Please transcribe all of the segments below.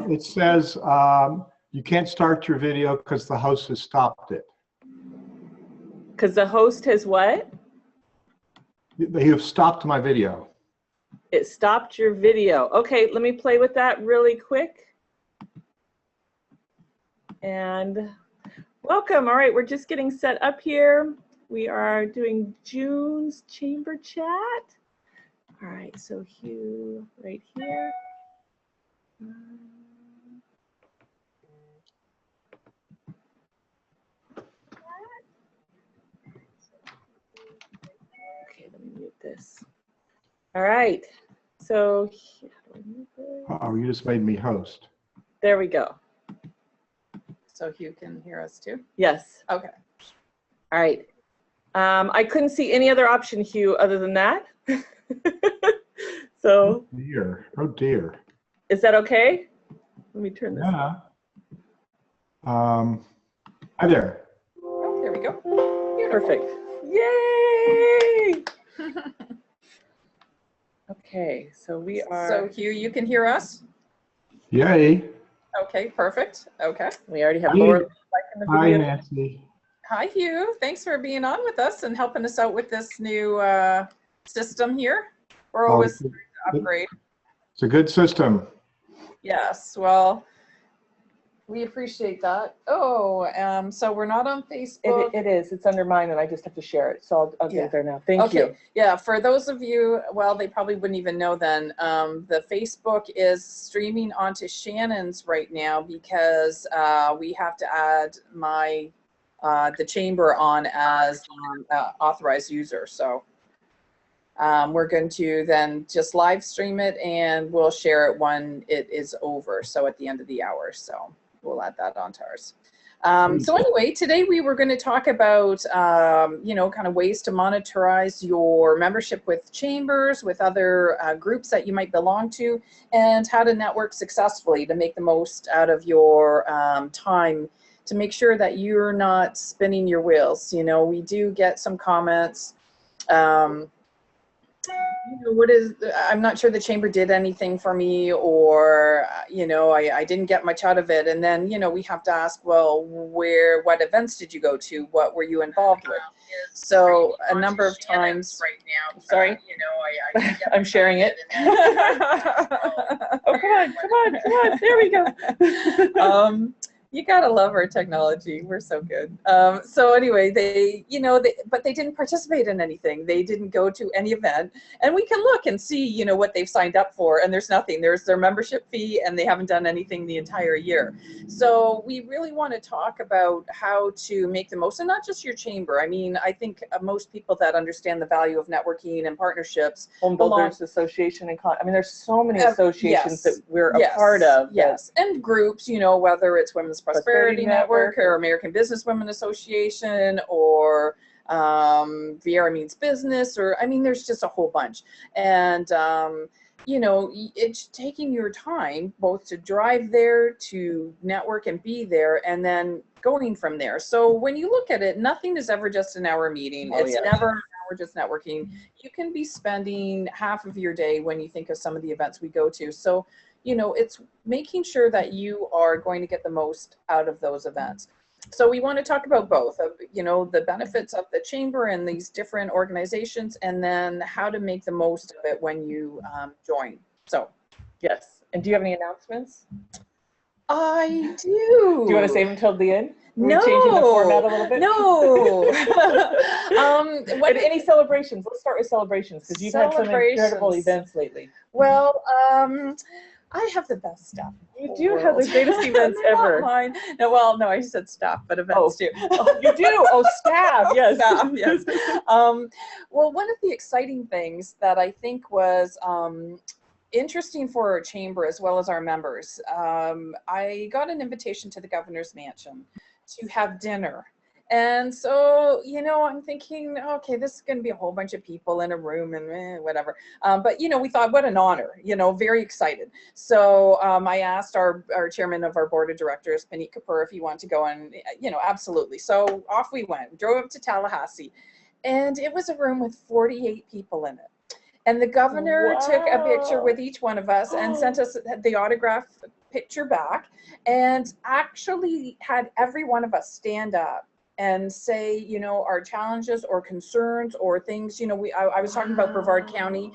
It says you can't start your video because the host has stopped it. Because the host has what? They have stopped my video. It stopped your video. Okay, let me play with that really quick. And welcome. All right, we're just getting set up here. We are doing June's chamber chat. All right, so Hugh right here. Okay, let me mute this. All right, so Oh, you just made me host. there we go. So Hugh can hear us too? Yes. Okay. All right. I couldn't see any other option, Hugh, other than that. So. Oh dear. Oh dear. Is that okay? Let me turn this. Yeah. Hi there. Oh, there we go. Perfect. Yay! Okay, so we are. So Hugh, you can hear us? Yay. Okay, perfect. Okay. We already have Hi. Laura liking the Hi, video. Nancy. Hi, Hugh. Thanks for being on with us and helping us out with this new system here. We're always trying to upgrade. It's a good system. Yes, well, we appreciate that. Oh, so we're not on Facebook. It is. It's under mine, and I just have to share it. So I'll get it there now. Thank you. Yeah, for those of you, well, they probably wouldn't even know then. The Facebook is streaming onto Shannon's right now because we have to add my the chamber on as authorized user. So we're going to then just live stream it and we'll share it when it is over. So at the end of the hour. So we'll add that onto ours. So anyway, today we were going to talk about, you know, kind of ways to monetize your membership with chambers, with other groups that you might belong to, and how to network successfully to make the most out of your time, to make sure that you're not spinning your wheels. You know, we do get some comments. You know, what is, I'm not sure the chamber did anything for me, or, you know, I didn't get much out of it. And then, you know, we have to ask, well, what events did you go to? What were you involved with? So a number of times right now, sorry, you know, I I'm sharing it. Oh, come on. There we go. You gotta love our technology. We're so good. So anyway, they, you know, but they didn't participate in anything. They didn't go to any event, and we can look and see, you know, what they've signed up for, and there's nothing. There's their membership fee, and they haven't done anything the entire year. So we really want to talk about how to make the most, and not just your chamber. I mean, I think most people that understand the value of networking and partnerships, Home Builders Association, and I mean, there's so many associations that we're a part of. Yes, and groups, you know, whether it's Women's Prosperity Network or American Business Women Association or Vieira Means Business, or I mean, there's just a whole bunch. And you know, it's taking your time both to drive there, to network and be there, and then going from there. So when you look at it, nothing is ever just an hour meeting. It's never an hour just networking. You can be spending half of your day when you think of some of the events we go to. So you know, it's making sure that you are going to get the most out of those events. So we want to talk about both, you know, the benefits of the chamber and these different organizations, and then how to make the most of it when you join. So, yes. And do you have any announcements? I do. Do you want to save them till the end? No. We're changing the format a little bit? No. What, any celebrations? Let's start with celebrations, because you've had some incredible events lately. Well, I have the best stuff. You do have the greatest events ever. Mine. No, well, no, I said staff, but events too. Oh, you do? Oh, staff, yes. Staff, yes. Well, one of the exciting things that I think was interesting for our chamber as well as our members, I got an invitation to the Governor's Mansion to have dinner. And so, you know, I'm thinking, okay, this is going to be a whole bunch of people in a room and whatever. But, you know, we thought, what an honor, you know, very excited. So I asked our chairman of our board of directors, Paneet Kapoor, if he wanted to go, and, you know, absolutely. So off we went, drove up to Tallahassee, and it was a room with 48 people in it. And the governor took a picture with each one of us and sent us the autograph picture back and actually had every one of us stand up and say, you know, our challenges or concerns or things, you know, I was talking about Brevard County,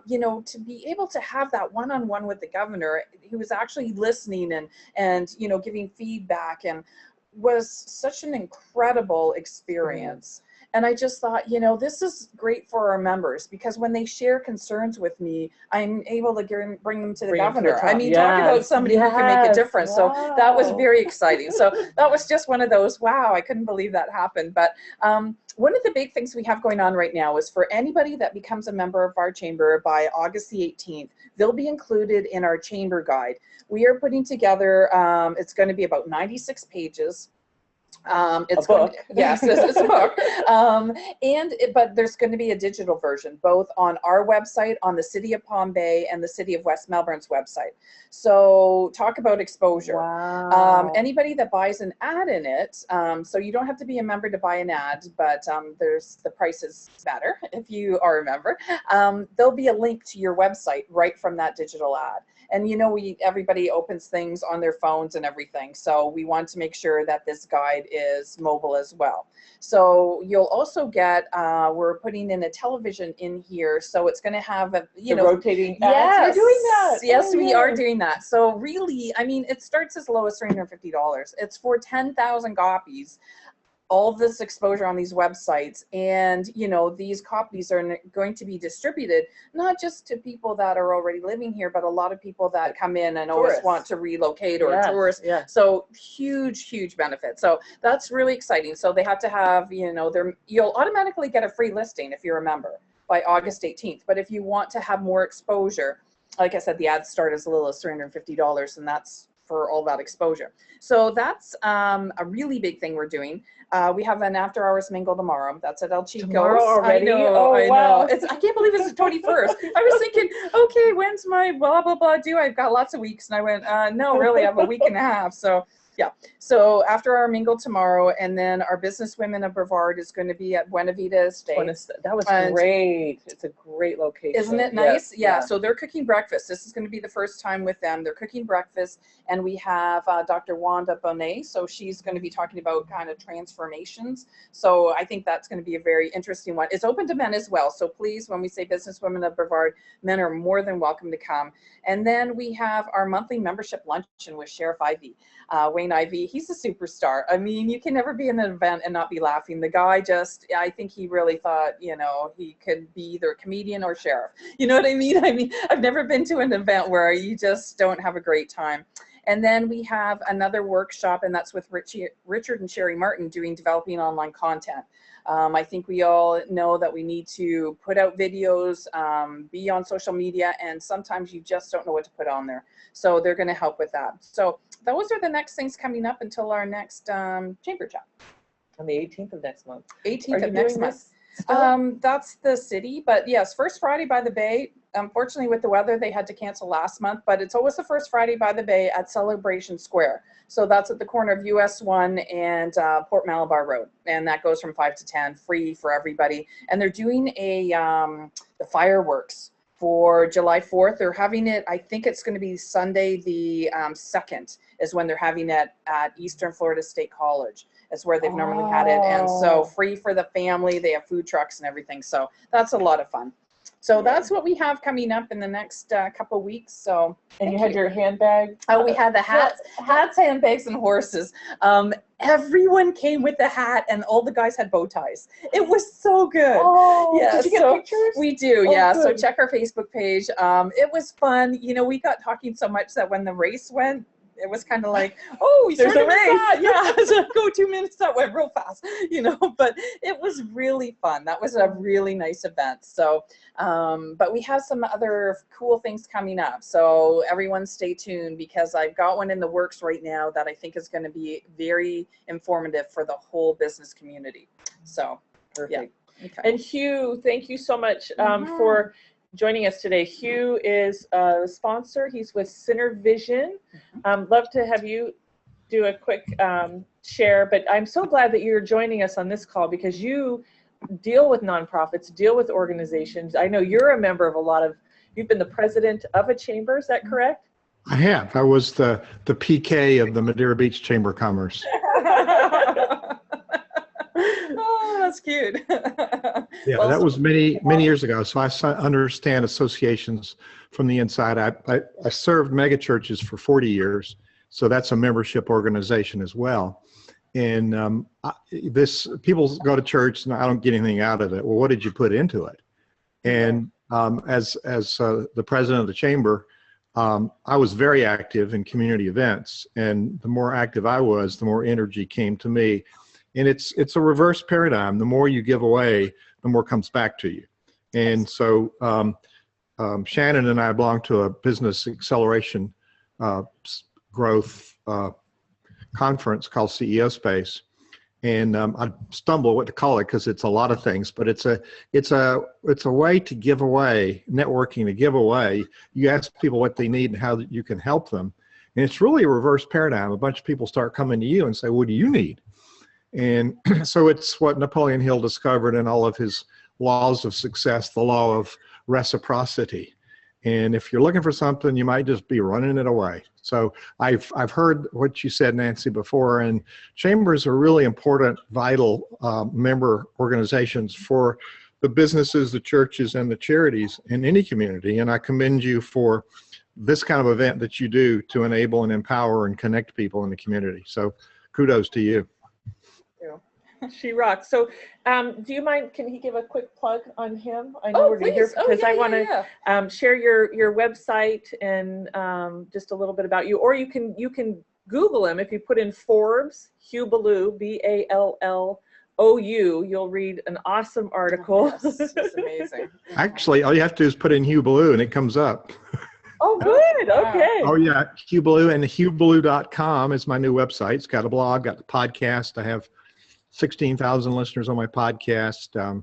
you know, to be able to have that one-on-one with the governor, he was actually listening and, you know, giving feedback, and was such an incredible experience. And I just thought, you know, this is great for our members, because when they share concerns with me, I'm able to bring them to the governor. I mean, talk about somebody who can make a difference. Wow. So that was very exciting. So that was just one of those, wow, I couldn't believe that happened. But one of the big things we have going on right now is for anybody that becomes a member of our chamber by August the 18th, they'll be included in our chamber guide. We are putting together, it's going to be about 96 pages. It's a book. Yes, it's a book. But there's going to be a digital version, both on our website, on the City of Palm Bay, and the City of West Melbourne's website. So talk about exposure. Wow. Anybody that buys an ad in it, so you don't have to be a member to buy an ad, but the price is better if you are a member. There'll be a link to your website right from that digital ad. And you know, everybody opens things on their phones and everything. So we want to make sure that this guide is mobile as well. So you'll also get, we're putting in a television in here. So it's going to have a, you know, rotating. Yes, you're doing that. Yes, we are doing that. So really, I mean, it starts as low as $350. It's for 10,000 copies. All this exposure on these websites, and you know, these copies are going to be distributed not just to people that are already living here, but a lot of people that come in and always want to relocate, or tourists. So huge benefit. So that's really exciting. So they have to have, you know, you'll automatically get a free listing if you're a member by August 18th. But if you want to have more exposure, like I said, the ads start as little as $350, and that's for all that exposure. So that's a really big thing we're doing. We have an after hours mingle tomorrow. That's at El Chico's. Tomorrow already? I know, I know. I can't believe it's the 21st. I was thinking, okay, when's my blah, blah, blah due? I've got lots of weeks. And I went, no, really, I have a week and a half. So yeah. So after our mingle tomorrow, and then our Business Women of Brevard is going to be at Buena Vita Estate. That was great. It's a great location. Isn't it nice? Yes. Yeah. So they're cooking breakfast. This is going to be the first time with them. They're cooking breakfast, and we have Dr. Wanda Bonet. So she's going to be talking about kind of transformations. So I think that's going to be a very interesting one. It's open to men as well. So please, when we say Business Women of Brevard, men are more than welcome to come. And then we have our monthly membership luncheon with Sheriff Ivey. Wayne Ivey, he's a superstar. I mean, you can never be in an event and not be laughing. The guy just, I think he really thought, you know, he could be either a comedian or sheriff. You know what I mean? I mean, I've never been to an event where you just don't have a great time. And then we have another workshop, and that's with Richard and Sherry Martin doing developing online content. I think we all know that we need to put out videos, be on social media, and sometimes you just don't know what to put on there. So they're going to help with that. So those are the next things coming up until our next chamber chat. On the 18th of next month. 18th of next month. That's the city, but yes, first Friday by the Bay. Unfortunately, with the weather, they had to cancel last month, but it's always the first Friday by the Bay at Celebration Square. So that's at the corner of US 1 and Port Malabar Road, and that goes from 5 to 10, free for everybody. And they're doing the fireworks for July 4th. They're having it, I think it's going to be Sunday the 2nd is when they're having it at Eastern Florida State College. It's where they've normally had it, and so free for the family. They have food trucks and everything, so that's a lot of fun. So that's what we have coming up in the next couple weeks. So and you had your handbag. Oh, we had the hats, handbags, and horses. Everyone came with a hat, and all the guys had bow ties. It was so good. Oh, yeah. Did you get pictures? We do, yeah. Good. So check our Facebook page. It was fun. You know, we got talking so much that when the race went, it was kind of like, oh, there's a race. Yeah, so go 2 minutes. That went real fast, you know, but it was really fun. That was a really nice event. So, but we have some other cool things coming up. So everyone stay tuned, because I've got one in the works right now that I think is going to be very informative for the whole business community. So, perfect. Yeah. Okay. And Hugh, thank you so much for joining us today. Hugh is the sponsor. He's with Center Vision. Love to have you do a quick share, but I'm so glad that you're joining us on this call, because you deal with nonprofits, deal with organizations. I know you're a member of you've been the president of a chamber, is that correct? I have. I was the PK of the Madeira Beach Chamber of Commerce. Oh, that's cute. Yeah, Well, that so- was many years ago. So I understand associations from the inside. I served mega churches for 40 years, so that's a membership organization as well. And people go to church and I don't get anything out of it. Well, what did you put into it? And as the president of the chamber, I was very active in community events, and the more active I was, the more energy came to me. And it's a reverse paradigm. The more you give away, the more comes back to you. And so Shannon and I belong to a business acceleration growth conference called CEO Space. And I stumble what to call it because it's a lot of things, but it's a way to give away, networking to give away. You ask people what they need and how you can help them. And it's really a reverse paradigm. A bunch of people start coming to you and say, what do you need? And so it's what Napoleon Hill discovered in all of his laws of success, the law of reciprocity. And if you're looking for something, you might just be running it away. So I've heard what you said, Nancy, before, and chambers are really important, vital member organizations for the businesses, the churches, and the charities in any community. And I commend you for this kind of event that you do to enable and empower and connect people in the community. So kudos to you. She rocks. So do you mind, can he give a quick plug on him? I Oh, we're please. here because yeah, I want to share your website and just a little bit about you, or you can Google him. If you put in Forbes Hugh Ballou, Ballou, you'll read an awesome article. Yes, it's amazing. Actually, all you have to do is put in Hugh Ballou and it comes up. Oh, good. Okay. Oh yeah, Hugh Ballou, and HughBallou.com is my new website. It's got a blog, got the podcast. I have 16,000 listeners on my podcast. 400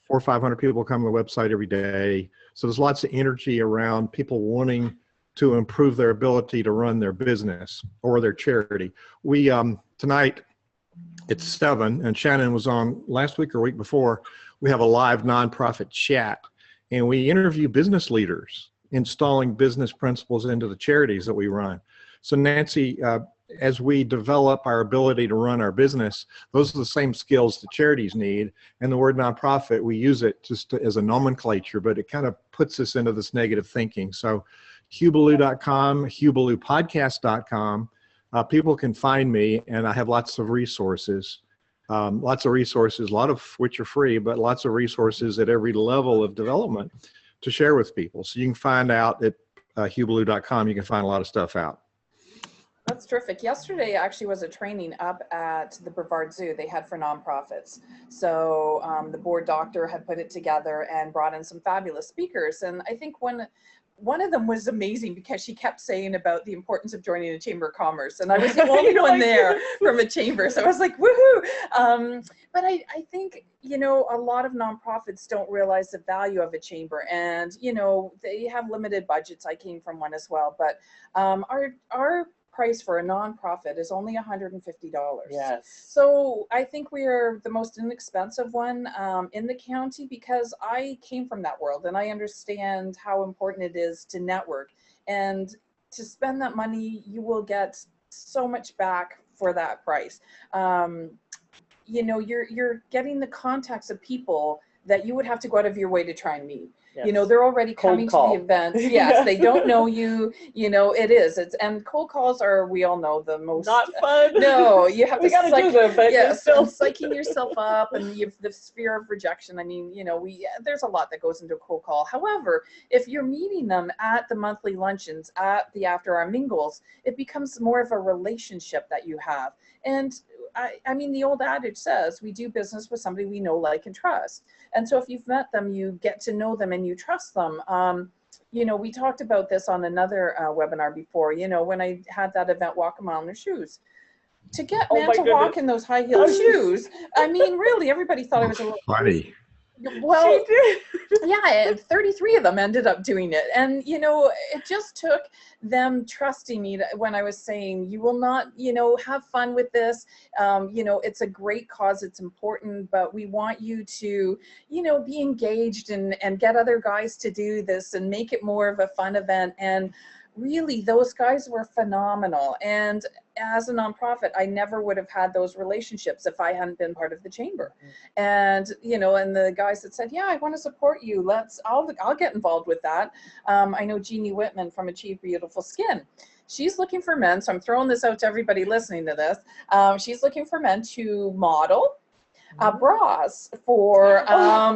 or 500 people come to the website every day. So there's lots of energy around people wanting to improve their ability to run their business or their charity. We tonight it's 7, and Shannon was on last week or week before. We have a live nonprofit chat, and we interview business leaders installing business principles into the charities that we run. So Nancy, as we develop our ability to run our business, those are the same skills the charities need. And the word nonprofit, we use it just as a nomenclature, but it kind of puts us into this negative thinking. So HughBallou.com, HughBallouPodcast.com, people can find me, and I have lots of resources, a lot of which are free, but lots of resources at every level of development to share with people. So you can find out at HughBallou.com, you can find a lot of stuff out. That's terrific. Yesterday actually was a training up at the Brevard Zoo they had for nonprofits. So the board doctor had put it together and brought in some fabulous speakers. And I think one of them was amazing because she kept saying about the importance of joining a chamber of commerce. And I was the only one there from a chamber. So I was like, woohoo. But I think, you know, a lot of nonprofits don't realize the value of a chamber. And, you know, they have limited budgets. I came from one as well. But our price for a nonprofit is only $150. Yes. So I think we are the most inexpensive one in the county because I came from that world and I understand how important it is to network, and to spend that money, you will get so much back for that price. You know, you're getting the contacts of people that you would have to go out of your way to try and meet. Yes. You know, they're already coming to the events. Yes, they don't know you. You know, and cold calls are, we all know, the most not fun. No, you have to gotta do them, but yes, still psyching yourself up, and you have the fear of rejection. I mean, you know, there's a lot that goes into a cold call. However, if you're meeting them at the monthly luncheons, at the after hour mingles, it becomes more of a relationship that you have. And I mean, the old adage says we do business with somebody we know, like, and trust. And so if you've met them, you get to know them and you trust them. You know, we talked about this on another webinar before, you know, when I had that event, Walk a Mile in Their Shoes. To get men to walk in those high heel shoes, I mean, really, everybody thought it was a little funny. Well, yeah, 33 of them ended up doing it. And, you know, it just took them trusting me when I was saying, you will not, you know, have fun with this. You know, it's a great cause. It's important, but we want you to, you know, be engaged and get other guys to do this and make it more of a fun event. And really, those guys were phenomenal. And as a nonprofit, I never would have had those relationships if I hadn't been part of the chamber. And, you know, and the guys that said, yeah, I want to support you. I'll get involved with that. I know Jeannie Whitman from Achieve Beautiful Skin. She's looking for men. So I'm throwing this out to everybody listening to this. She's looking for men to model bras for,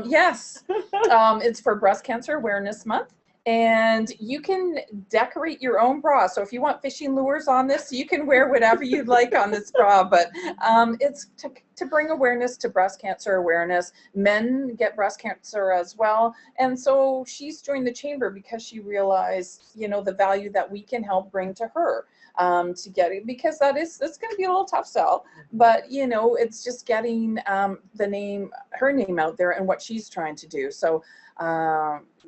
yes, it's for Breast Cancer Awareness Month. And you can decorate your own bra. So if you want fishing lures on this, you can wear whatever you'd like on this bra. But it's to bring awareness to breast cancer awareness. Men get breast cancer as well. And so she's joined the chamber because she realized, you know, the value that we can help bring to her. To get it, because that's going to be a little tough sell, but you know, it's just getting her name out there and what she's trying to do. So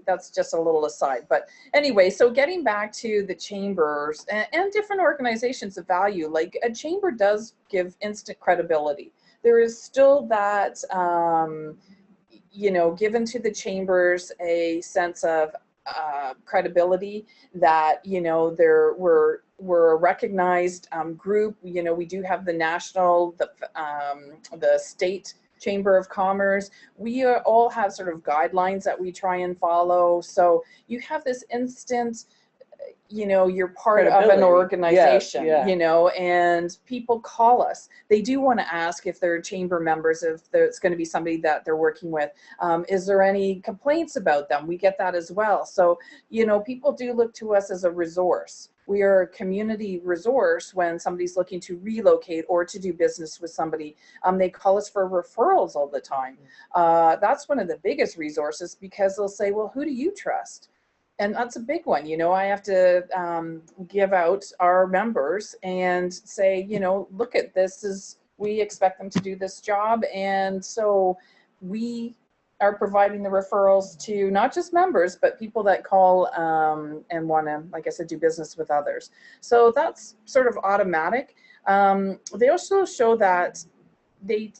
that's just a little aside. But anyway, so getting back to the chambers and different organizations of value, like a chamber does give instant credibility. There is still that, you know, given to the chambers a sense of credibility that, you know, we're a recognized group. You know, we do have the national, the state Chamber of Commerce. We all have sort of guidelines that we try and follow. So you have this instant, you know, you're part of an organization, you know, and people call us. They do want to ask if they're chamber members, if there's going to be somebody that they're working with. Is there any complaints about them? We get that as well. So, you know, people do look to us as a resource. We are a community resource when somebody's looking to relocate or to do business with somebody. They call us for referrals all the time. That's one of the biggest resources, because they'll say, well, who do you trust? And that's a big one. You know, I have to give out our members and say, you know, look at this, we expect them to do this job. And so we are providing the referrals to not just members, but people that call and want to, like I said, do business with others. So that's sort of automatic. They also show that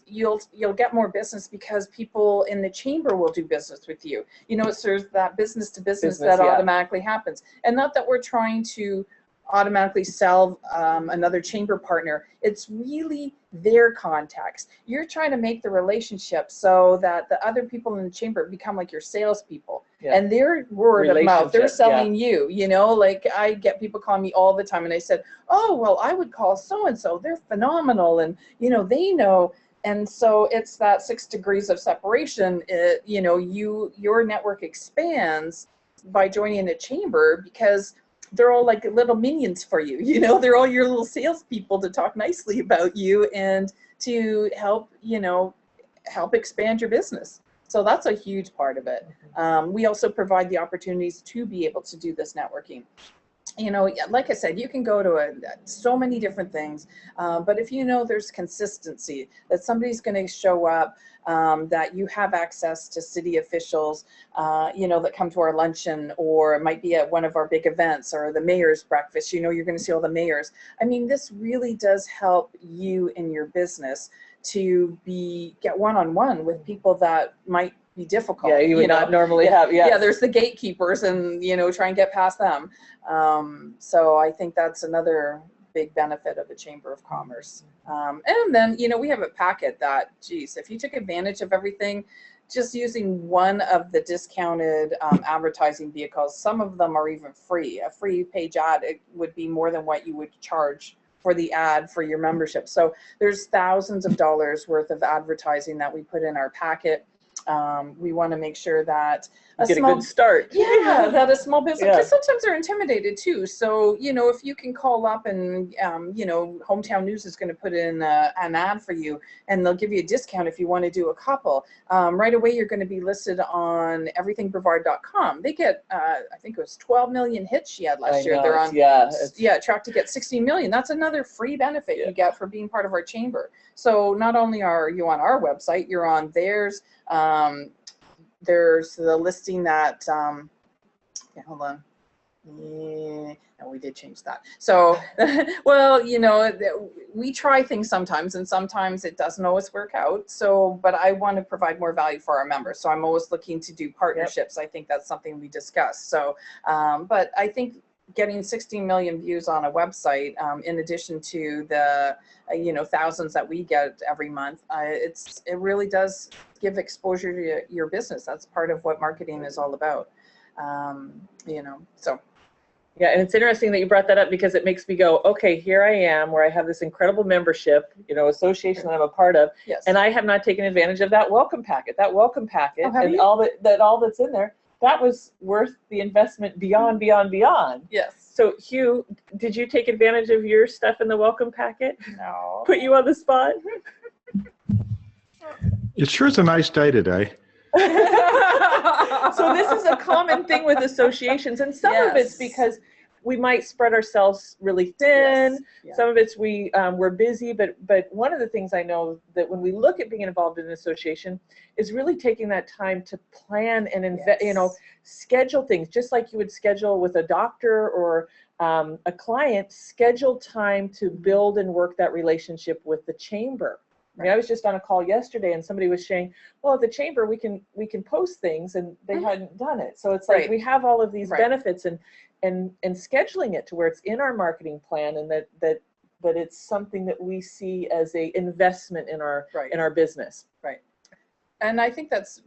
you'll get more business because people in the chamber will do business with you. You know, it's sort of that business to business that automatically happens. And not that we're trying to automatically sell another chamber partner. It's really their contacts. You're trying to make the relationship so that the other people in the chamber become like your salespeople. And their word of mouth, they're selling you, you know, like I get people calling me all the time and I said, oh, well, I would call so-and-so, they're phenomenal. And, you know, they know. And so it's that 6 degrees of separation. You know, your network expands by joining a chamber because they're all like little minions for you. You know, they're all your little salespeople to talk nicely about you and to help, you know, help expand your business. So that's a huge part of it. We also provide the opportunities to be able to do this networking. You know, like I said, you can go to so many different things, but if you know there's consistency, that somebody's going to show up, that you have access to city officials, you know, that come to our luncheon, or it might be at one of our big events or the mayor's breakfast, you know, you're going to see all the mayors. I mean, this really does help you in your business to get one-on-one with people that might be difficult. Yeah, you would not normally have. Yeah, there's the gatekeepers, and you know, try and get past them. So I think that's another big benefit of a Chamber of Commerce. And then, you know, we have a packet that, geez, if you took advantage of everything, just using one of the discounted advertising vehicles, some of them are even free. A free page ad, it would be more than what you would charge for the ad for your membership. So there's thousands of dollars worth of advertising that we put in our packet. We want to make sure that a good start. Yeah, that a small business, because sometimes they're intimidated too. So, you know, if you can call up and, you know, Hometown News is going to put in an ad for you, and they'll give you a discount if you want to do a couple. Right away, you're going to be listed on everythingbrevard.com. They get, I think it was 12 million hits she had last year. They're on, track to get 16 million. That's another free benefit you get for being part of our chamber. So not only are you on our website, you're on theirs. There's the listing that, hold on. Yeah, no, we did change that. So, well, you know, we try things sometimes, and sometimes it doesn't always work out. So, but I want to provide more value for our members. So I'm always looking to do partnerships. I think that's something we discussed. So, but I think getting 16 million views on a website, in addition to the thousands that we get every month, it really does give exposure to your business. That's part of what marketing is all about. So. Yeah, and it's interesting that you brought that up, because it makes me go, okay, here I am where I have this incredible membership, association that I'm a part of, Yes. and I have not taken advantage of that welcome packet. That welcome packet and you? all that's in there, that was worth the investment beyond. Yes. So Hugh, did you take advantage of your stuff in the welcome packet? No. Put you on the spot? It sure is a nice day today. So this is a common thing with associations, and some of it's because we might spread ourselves really thin. Yes. Yeah. Some of it's we're busy, but one of the things I know that when we look at being involved in an association is really taking that time to plan and schedule things, just like you would schedule with a doctor or a client. Schedule time to build and work that relationship with the chamber. I mean, I was just on a call yesterday, and somebody was saying, well, at the chamber we can post things, and they hadn't done it. So it's like we have all of these benefits, and scheduling it to where it's in our marketing plan, and that it's something that we see as a investment in our business. Right. And I think that's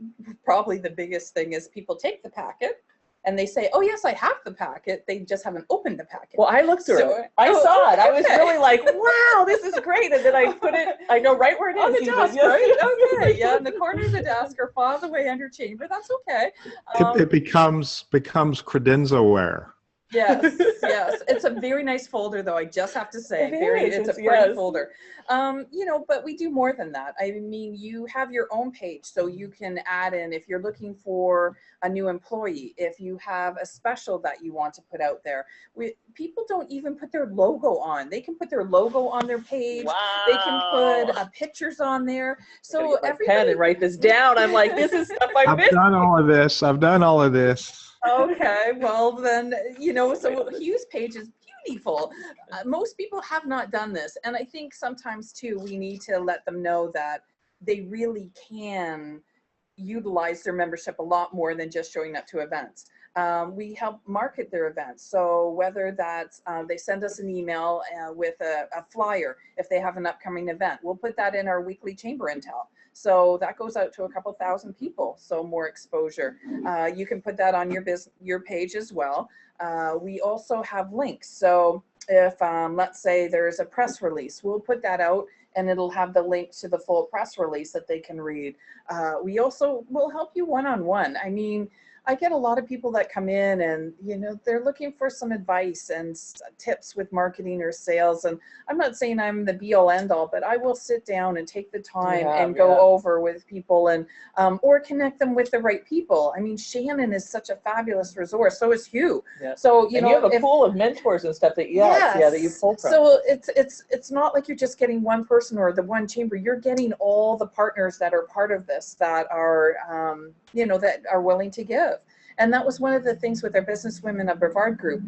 probably the biggest thing is people take the packet and they say, oh yes, I have the packet. They just haven't opened the packet. Well, I looked through it. I saw it. I was really like, wow, this is great. And then I put it, I know right where it is. On the desk, right? Okay. Yeah, in the corner of the desk or far away under chamber. That's okay. It becomes credenza-ware. Yes, yes. It's a very nice folder, though. I just have to say, it's a pretty folder. But we do more than that. I mean, you have your own page, so you can add in if you're looking for a new employee, if you have a special that you want to put out there. People don't even put their logo on. They can put their logo on their page. Wow. They can put pictures on there. So everybody pen and write this down. I'm like, this is stuff I missed. I've done all of this. Okay, well then, so Hugh's page is beautiful. Most people have not done this. And I think sometimes too, we need to let them know that they really can utilize their membership a lot more than just showing up to events. We help market their events. So whether that's they send us an email with a flyer if they have an upcoming event, we'll put that in our weekly chamber intel. So that goes out to a couple thousand people, so more exposure. You can put that on your page as well. We also have links. So if let's say there's a press release, we'll put that out and it'll have the link to the full press release that they can read. We also will help you one-on-one. I mean, I get a lot of people that come in and, they're looking for some advice and tips with marketing or sales. And I'm not saying I'm the be all end all, but I will sit down and take the time and go over with people and, or connect them with the right people. I mean, Shannon is such a fabulous resource. So is Hugh. Yeah. So, you have a pool of mentors and stuff that that you pull from. So it's not like you're just getting one person or the one chamber. You're getting all the partners that are part of this that are, that are willing to give. And that was one of the things with our Business Women of Brevard group.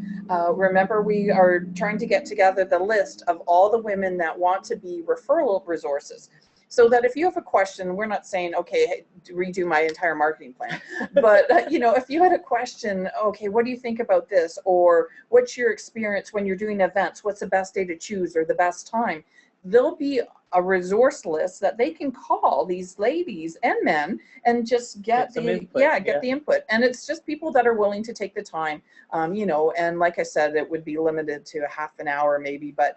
Remember, we are trying to get together the list of all the women that want to be referral resources. So that if you have a question, we're not saying, okay, hey, redo my entire marketing plan. But, if you had a question, okay, what do you think about this? Or what's your experience when you're doing events? What's the best day to choose or the best time? There'll be a resource list that they can call these ladies and men and just get the input. And it's just people that are willing to take the time, and like I said, it would be limited to a half an hour maybe, but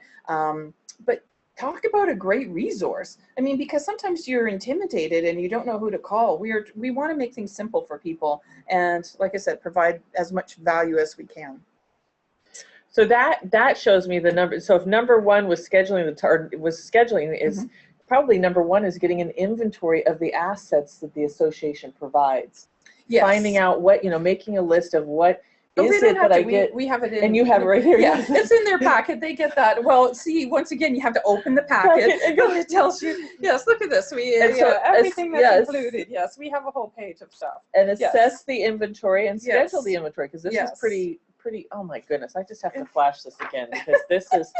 talk about a great resource. I mean, because sometimes you're intimidated and you don't know who to call. We want to make things simple for people. And like I said, provide as much value as we can. So that shows me the number. So if number one was scheduling, probably number one is getting an inventory of the assets that the association provides. Yes. Finding out what, making a list of what is it that I get. We have it in. And you have it right here. Yeah, it's in their packet. They get that. Well, see, once again, you have to open the packet. It tells you, yes, look at this. Everything that's included. Yes, we have a whole page of stuff. And assess the inventory and schedule the inventory, because this is pretty, oh my goodness, I just have to flash this again, because this is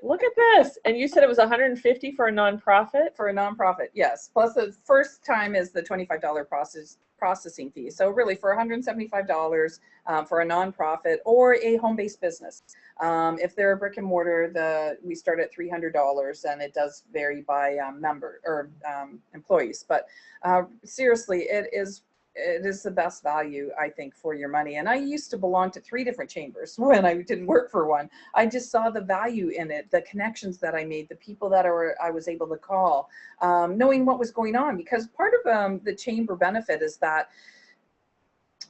Look at this. And you said it was 150 for a nonprofit? For a nonprofit, yes. Plus the first time is the $25 processing fee. So really for $175 for a nonprofit or a home-based business. If they're a brick and mortar, we start at $300, and it does vary by member or employees. But seriously, it is the best value, I think, for your money. And I used to belong to 3 different chambers when I didn't work for one. I just saw the value in it, the connections that I made, the people that I was able to call, knowing what was going on. Because part of the chamber benefit is that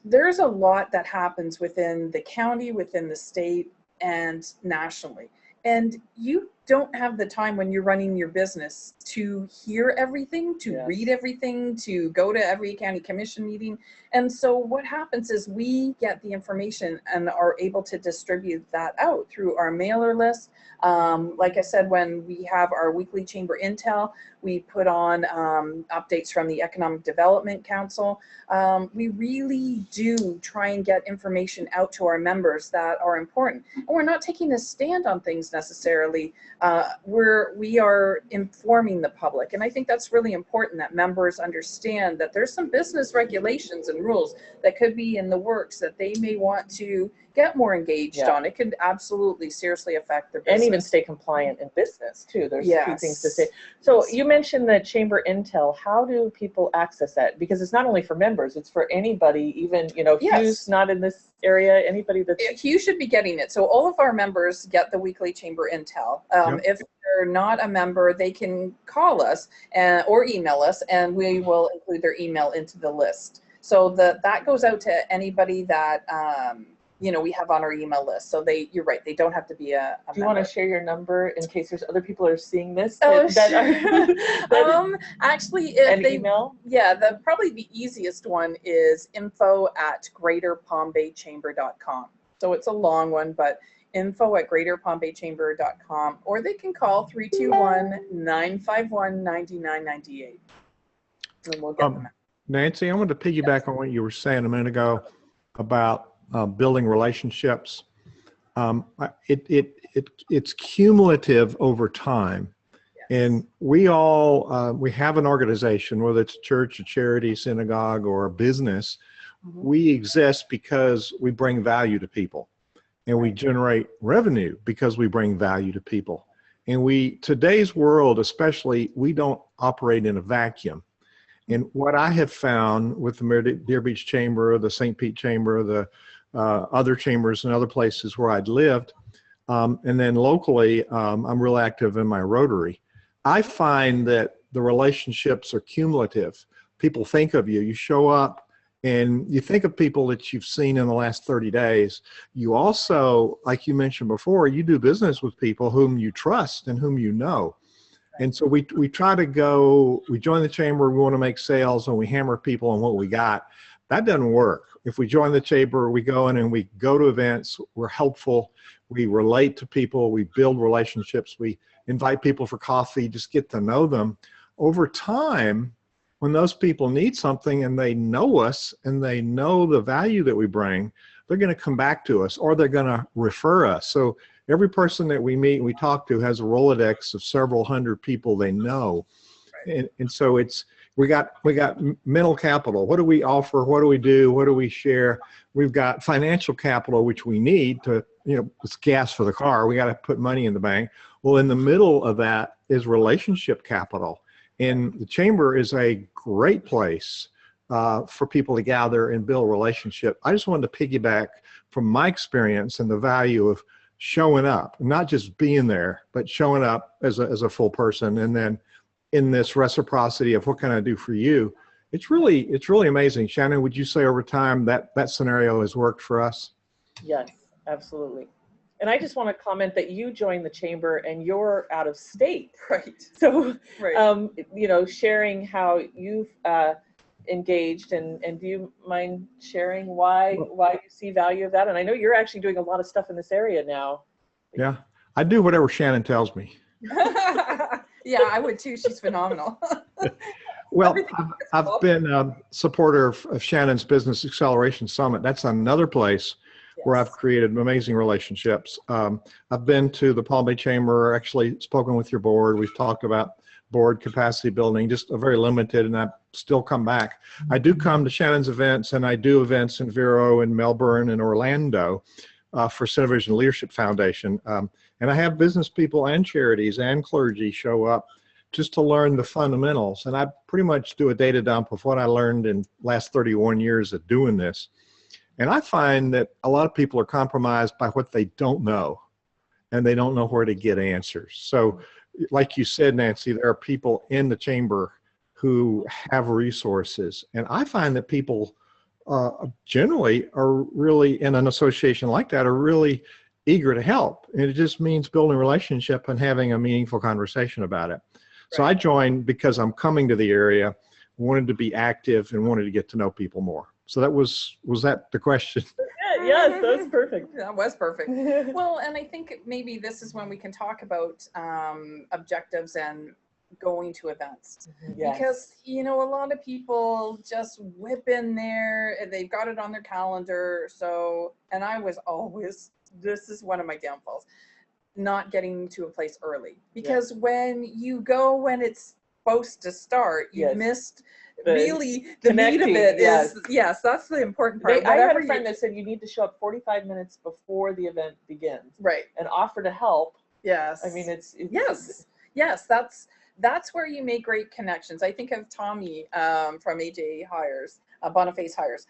there's a lot that happens within the county, within the state, and nationally. And you don't have the time when you're running your business to hear everything, to read everything, to go to every county commission meeting. And so what happens is we get the information and are able to distribute that out through our mailer list. Like I said, when we have our weekly chamber intel, we put on updates from the Economic Development Council. We really do try and get information out to our members that are important. And we're not taking a stand on things necessarily. We are informing the public. And I think that's really important, that members understand that there's some business regulations and rules that could be in the works that they may want to get more engaged on. It could absolutely seriously affect their business. And even stay compliant in business too. There's a few things to say. So you mentioned the chamber intel. How do people access that? Because it's not only for members, it's for anybody, even, you know, Hugh's not in this area, anybody that's... Hugh should be getting it. So all of our members get the weekly chamber intel. If they're not a member, they can call us or email us, and we will include their email into the list. So that goes out to anybody that you know, we have on our email list. So you're right, they don't have to be a Do you want to share your number in case there's other people are seeing this? Oh, sure. Actually, if they email? Yeah, probably the easiest one is info@greaterpalmbaychamber.com. So it's a long one, but info@greaterpalmbaychamber.com, or they can call 321-951-9998. And we'll get them out. Nancy, I wanted to piggyback on what you were saying a minute ago about building relationships. It's cumulative over time. And we have an organization, whether it's a church, a charity, synagogue, or a business. We exist because we bring value to people, and we generate revenue because we bring value to people. And today's world, especially, we don't operate in a vacuum. And what I have found with the Deer Beach Chamber, the St. Pete Chamber, the other chambers and other places where I'd lived, and then locally, I'm real active in my Rotary. I find that the relationships are cumulative. People think of you. You show up and you think of people that you've seen in the last 30 days. You also, like you mentioned before, you do business with people whom you trust and whom you know. And so we try to we join the chamber, we want to make sales, and we hammer people on what we got. That doesn't work. If we join the chamber, we go in and we go to events, we're helpful, we relate to people, we build relationships, we invite people for coffee, just get to know them. Over time, when those people need something and they know us and they know the value that we bring, they're going to come back to us, or they're going to refer us. So every person that we meet and we talk to has a Rolodex of several hundred people they know. And so we got mental capital. What do we offer? What do we do? What do we share? We've got financial capital, which we need to, it's gas for the car. We got to put money in the bank. Well, in the middle of that is relationship capital. And the chamber is a great place for people to gather and build relationship. I just wanted to piggyback from my experience and the value of showing up, not just being there, but showing up as a full person. And then in this reciprocity of what can I do for you, it's really amazing. Shannon, would you say over time that scenario has worked for us? Yes, absolutely. And I just want to comment that you joined the chamber and you're out of state. Right. So, sharing how you've engaged, and do you mind sharing why you see value of that? And I know you're actually doing a lot of stuff in this area now. Yeah, I do whatever Shannon tells me. Yeah, I would too. She's phenomenal. Well, I've been a supporter of Shannon's Business Acceleration Summit. That's another place where I've created amazing relationships. I've been to the Palm Bay Chamber, actually spoken with your board. We've talked about board capacity building, just a very limited, and I still come back. I do come to Shannon's events, and I do events in Vero and Melbourne and Orlando for Cinevision Leadership Foundation. And I have business people and charities and clergy show up just to learn the fundamentals. And I pretty much do a data dump of what I learned in last 31 years of doing this. And I find that a lot of people are compromised by what they don't know, and they don't know where to get answers. So like you said, Nancy, there are people in the chamber who have resources. And I find that people generally are really, in an association like that, are really eager to help. And it just means building a relationship and having a meaningful conversation about it. So I joined because I'm coming to the area, wanted to be active, and wanted to get to know people more. So that was that the question? Yes, that was perfect. That was perfect. Well, and I think maybe this is when we can talk about objectives and going to events. Yes. Because, you know, a lot of people just whip in there and they've got it on their calendar. So, and I was always, this is one of my downfalls, not getting to a place early. Because when you go when it's supposed to start, you missed really the meat of it. Yes, that's the important part. I had a friend that said you need to show up 45 minutes before the event begins. Right. And offer to help. Yes. I mean, it's yes, that's where you make great connections. I think of Tommy from AJ Hires, Boniface Hires.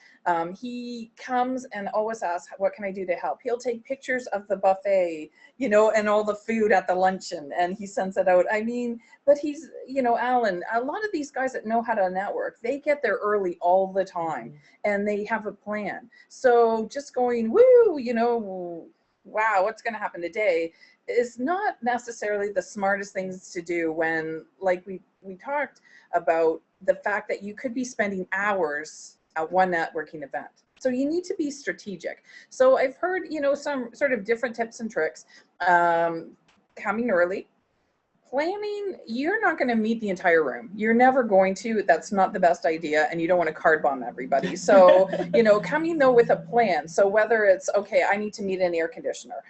He comes and always asks, what can I do to help? He'll take pictures of the buffet, you know, and all the food at the luncheon, and he sends it out. I mean, but he's, you know, Alan, a lot of these guys that know how to network, they get there early all the time, and they have a plan. So just going, woo, you know, wow, what's going to happen today is not necessarily the smartest things to do when, like we talked about, the fact that you could be spending hours at one networking event. So you need to be strategic. So I've heard, you know, some sort of different tips and tricks. Coming early, planning, you're not going to meet the entire room. You're never going to. That's not the best idea, and you don't want to card bomb everybody. So, you know, coming though with a plan. So whether it's, okay, I need to meet an air conditioner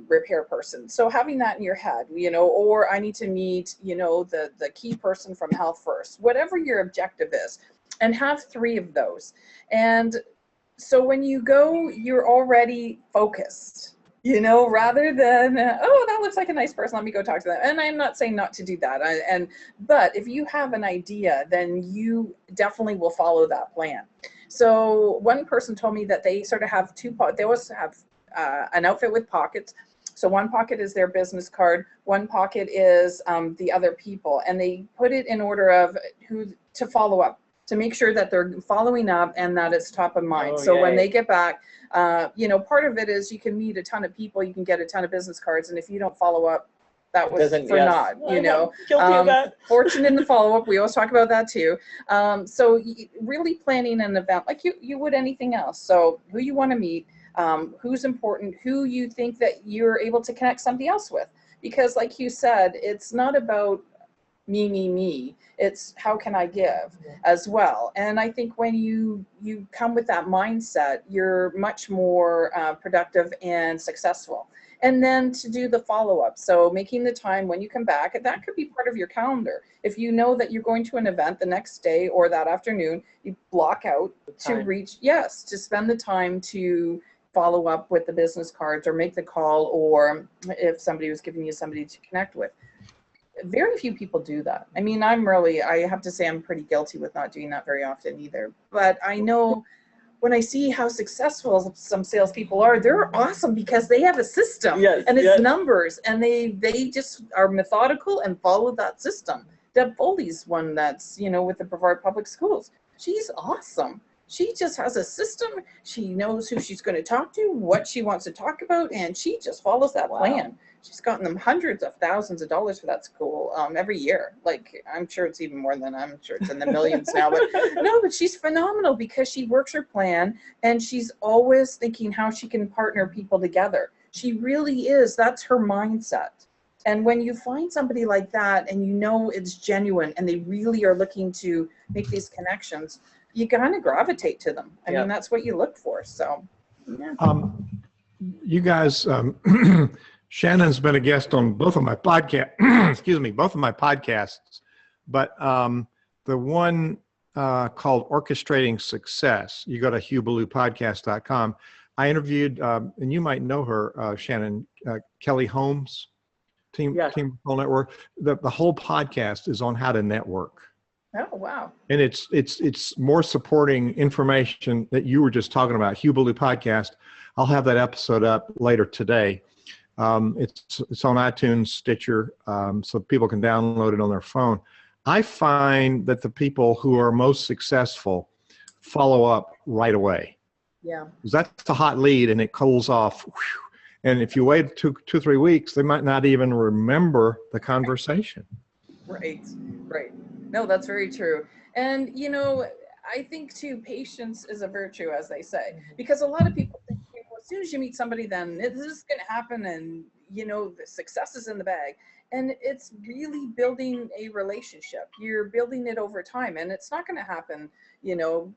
repair person. So having that in your head, you know, or I need to meet, you know, the key person from Health First, whatever your objective is, and have 3 of those. And so when you go, you're already focused. You know, rather than, oh, that looks like a nice person, let me go talk to them. And I'm not saying not to do that. But if you have an idea, then you definitely will follow that plan. So one person told me that they sort of have they always have an outfit with pockets. So one pocket is their business card, one pocket is the other people. And they put it in order of who to follow up, to make sure that they're following up and that it's top of mind. So when they get back, you know, part of it is you can meet a ton of people, you can get a ton of business cards, and if you don't follow up, that was for naught, you know. Guilty of that. Fortune in the follow-up, we always talk about that too. So really planning an event like you would anything else. So who you want to meet, who's important, who you think that you're able to connect somebody else with. Because like you said, it's not about me, it's how can I give as well. And I think when you come with that mindset, you're much more productive and successful. And then to do the follow-up, so making the time when you come back, that could be part of your calendar. If you know that you're going to an event the next day or that afternoon, you block out to reach, to spend the time to follow up with the business cards or make the call, or if somebody was giving you somebody to connect with. Very few people do that. I mean, I have to say I'm pretty guilty with not doing that very often either. But I know when I see how successful some salespeople are, they're awesome because they have a system and it's numbers, and they just are methodical and follow that system. Deb Foley's one that's, you know, with the Brevard Public Schools. She's awesome. She just has a system. She knows who she's going to talk to, what she wants to talk about, and she just follows that plan. She's gotten them hundreds of thousands of dollars for that school every year. Like, I'm sure it's even more than, I'm sure it's in the millions now. But no, but she's phenomenal because she works her plan, and she's always thinking how she can partner people together. She really is. That's her mindset. And when you find somebody like that and you know it's genuine and they really are looking to make these connections, you kind of gravitate to them. I mean, that's what you look for. So, yeah. You guys, Shannon's been a guest on both of my podcast, excuse me, both of my podcasts, but the one called Orchestrating Success, you go to hughballoopodcast.com. I interviewed, and you might know her, Shannon, Kelly Holmes, Team Referral Network. The whole podcast is on how to network. Oh, wow. And it's more supporting information that you were just talking about, Hugh Ballou Podcast. I'll have that episode up later today. It's on iTunes, Stitcher, so people can download it on their phone. I find that the people who are most successful follow up right away. Yeah. Because that's the hot lead and it cools off. Whew. And if you wait two, 3 weeks, they might not even remember the conversation. Right, right. No, that's very true. And, you know, I think too, patience is a virtue, as they say, because a lot of people think, well, as soon as you meet somebody, then this is going to happen and, you know, the success is in the bag. And it's really building a relationship. You're building it over time, and it's not going to happen, you know,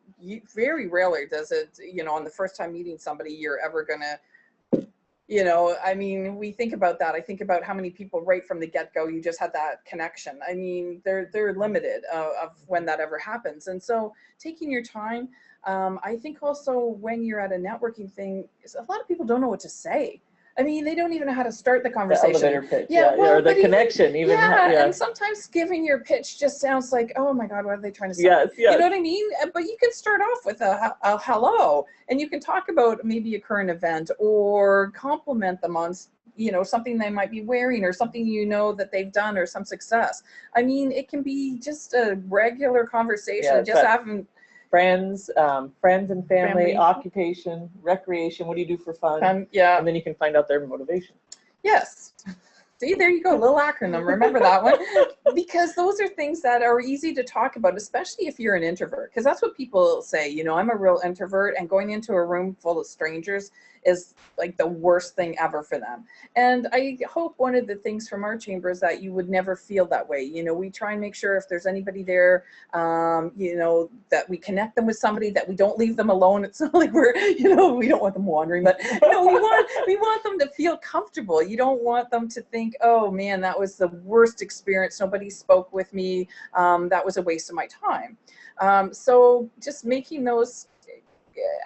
very rarely does it, you know, on the first time meeting somebody, you're ever going to, you know, I mean, we think about that. I think about how many people right from the get-go, you just had that connection. I mean, they're limited of when that ever happens. And so taking your time, I think also when you're at a networking thing, is a lot of people don't know what to say. I mean, they don't even know how to start the conversation. The elevator pitch, well, or the connection. And sometimes giving your pitch just sounds like, oh my God, what are they trying to say? Yes. You know what I mean? But you can start off with a hello, and you can talk about maybe a current event or compliment them on, you know, something they might be wearing or something, you know, that they've done or some success. I mean, it can be just a regular conversation, just having friends and family, occupation, recreation. What do you do for fun? And then you can find out their motivation. Yes. See, there you go, little acronym. Remember that one? Because those are things that are easy to talk about, especially if you're an introvert. Because that's what people say, you know, I'm a real introvert, and going into a room full of strangers is like the worst thing ever for them. And I hope one of the things from our chamber is that you would never feel that way. You know, we try and make sure if there's anybody there, you know, that we connect them with somebody, that we don't leave them alone. It's not like we're, you know, we don't want them wandering, but you know, we want them to feel comfortable. You don't want them to think, oh man, that was the worst experience. Nobody spoke with me. That was a waste of my time. So just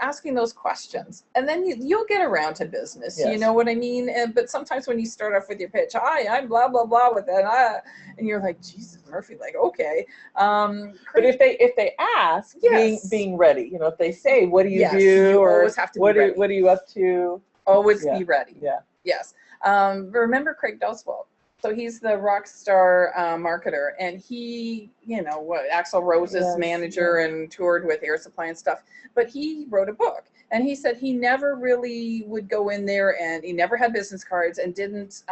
asking those questions, and then you'll get around to business. You know what I mean? But sometimes when you start off with your pitch, hi, I'm blah blah blah with that, and you're like, Jesus Murphy, like, okay. But if they ask, being ready, you know, if they say, what do you do, you or always have to be ready. What are you up to? Always be ready. Yeah. Yes. Remember Craig Doswald? So he's the rock star marketer, and he, you know, Axl Rose's manager and toured with Air Supply and stuff. But he wrote a book, and he said he never really would go in there, and he never had business cards, and didn't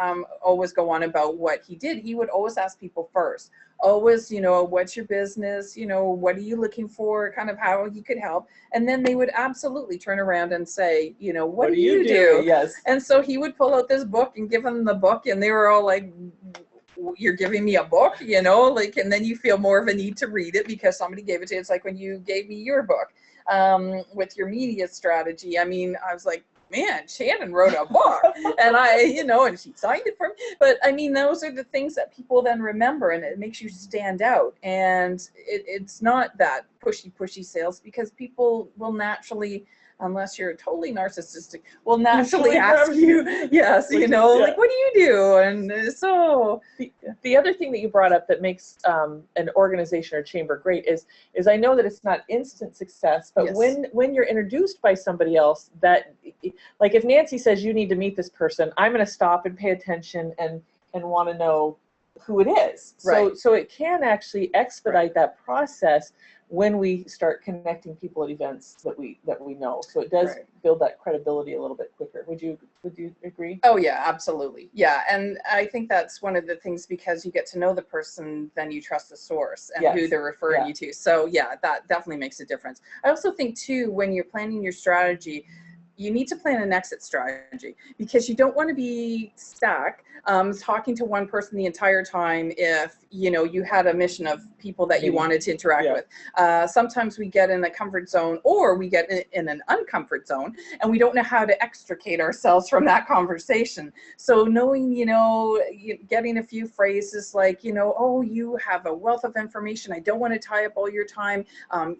always go on about what he did. He would always ask people first. Always, you know, what's your business? You know, what are you looking for? Kind of how you could help. And then they would absolutely turn around and say, you know, what do you do? Yes. And so he would pull out this book and give them the book, and they were all like, you're giving me a book, you know, like, and then you feel more of a need to read it because somebody gave it to you. It's like when you gave me your book with your media strategy. I mean, I was like, man, Shannon wrote a book, and you know, and she signed it for me. But I mean, those are the things that people then remember, and it makes you stand out. And it's not that pushy sales, because people will naturally, unless you're totally narcissistic, will naturally ask you, you know, like, what do you do? And so the other thing that you brought up that makes an organization or chamber great is I know that it's not instant success, but when you're introduced by somebody else, that, like, if Nancy says you need to meet this person, I'm going to stop and pay attention and want to know who it is. So it can actually expedite that process when we start connecting people at events that we know. So it does build that credibility a little bit quicker. Would you agree? Oh yeah, absolutely. Yeah, and I think that's one of the things, because you get to know the person, then you trust the source and who they're referring you to. So yeah, that definitely makes a difference. I also think too, when you're planning your strategy, you need to plan an exit strategy, because you don't want to be stuck talking to one person the entire time if, you know, you had a mission of people that you wanted to interact with. Sometimes we get in a comfort zone, or we get in an uncomfort zone, and we don't know how to extricate ourselves from that conversation. So knowing, you know, getting a few phrases like, you know, oh, you have a wealth of information, I don't want to tie up all your time,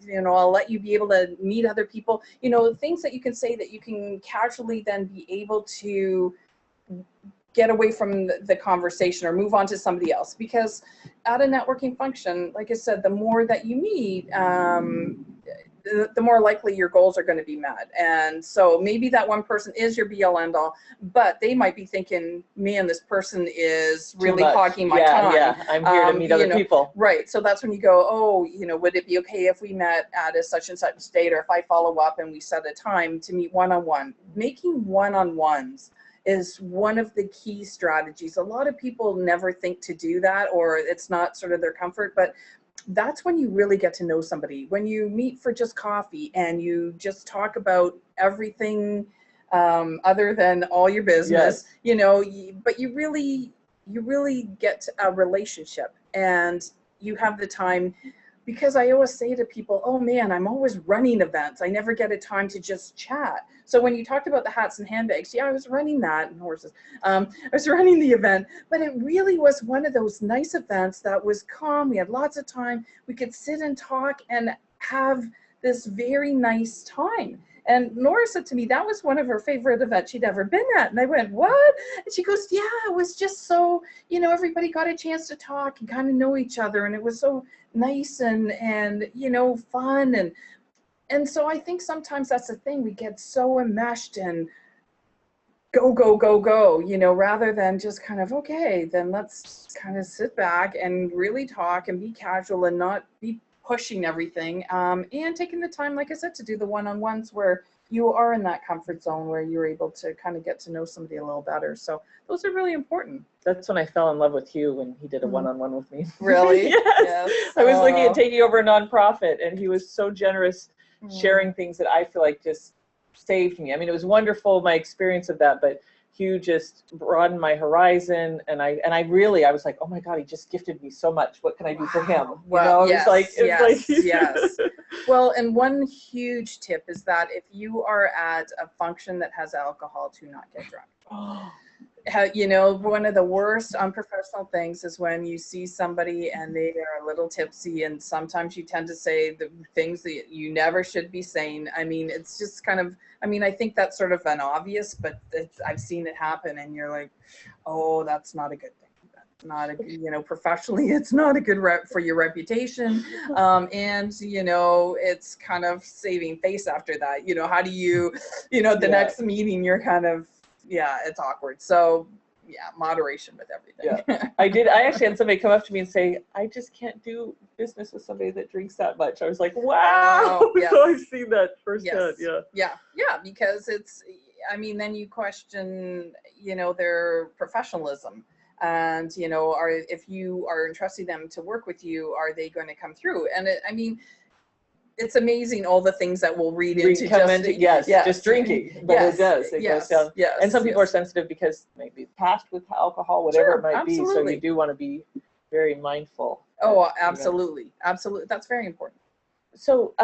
you know, I'll let you be able to meet other people, you know, things that you can say that you can casually then be able to get away from the conversation or move on to somebody else. Because at a networking function, like I said, the more that you meet, the more likely your goals are going to be met. And so maybe that one person is your be all end all, but they might be thinking, man, this person is really hogging my time. Yeah, I'm here to meet other people. Right. So that's when you go, oh, you know, would it be okay if we met at a such and such date, or if I follow up and we set a time to meet one-on-one? Making one-on-ones is one of the key strategies. A lot of people never think to do that, or it's not sort of their comfort, but that's when you really get to know somebody. When you meet for just coffee and you just talk about everything other than all your business, you know, but you really get a relationship, and you have the time. Because I always say to people, oh man, I'm always running events, I never get a time to just chat. So when you talked about the hats and handbags, yeah, I was running that, and horses. I was running the event, but it really was one of those nice events that was calm. We had lots of time. We could sit and talk and have this very nice time. And Nora said to me, that was one of her favorite events she'd ever been at. And I went, what? And she goes, yeah, it was just so, you know, everybody got a chance to talk and kind of know each other. And it was so nice and you know, fun. And so I think sometimes that's the thing. We get so enmeshed in go, you know, rather than just kind of, okay, then let's kind of sit back and really talk and be casual and not be pushing everything, and taking the time, like I said, to do the one-on-ones where you are in that comfort zone where you're able to kind of get to know somebody a little better. So those are really important. That's when I fell in love with Hugh, when he did a one-on-one with me. Really? Yes. I was looking at taking over a nonprofit, and he was so generous, sharing things that I feel like just saved me. I mean, it was wonderful, my experience of that, but Hugh just broadened my horizon, and I was like, oh my God, he just gifted me so much. What can I do for him? Well, you know, yes. Well, and one huge tip is that if you are at a function that has alcohol, to not get drunk. You know, one of the worst unprofessional things is when you see somebody and they are a little tipsy, and sometimes you tend to say the things that you never should be saying. I mean, it's just kind of, I mean, I think that's sort of an obvious, but I've seen it happen, and you're like, oh, that's not a good thing. That's not a, you know, professionally, it's not a good rep for your reputation. And, you know, it's kind of saving face after that. You know, how do you, you know, the next meeting, you're kind of, yeah, it's awkward. So yeah, moderation with everything. Yeah, I actually had somebody come up to me and say, I just can't do business with somebody that drinks that much. I was like, wow. So I've seen that firsthand. Yeah, because it's, I mean, then you question, you know, their professionalism. And, you know, if you are entrusting them to work with you, are they going to come through? And I mean, it's amazing all the things that we'll read into just drinking, but it does. It goes down. And some people are sensitive because maybe passed with alcohol, whatever it might be. So you do want to be very mindful. Oh, absolutely. Absolutely. That's very important. So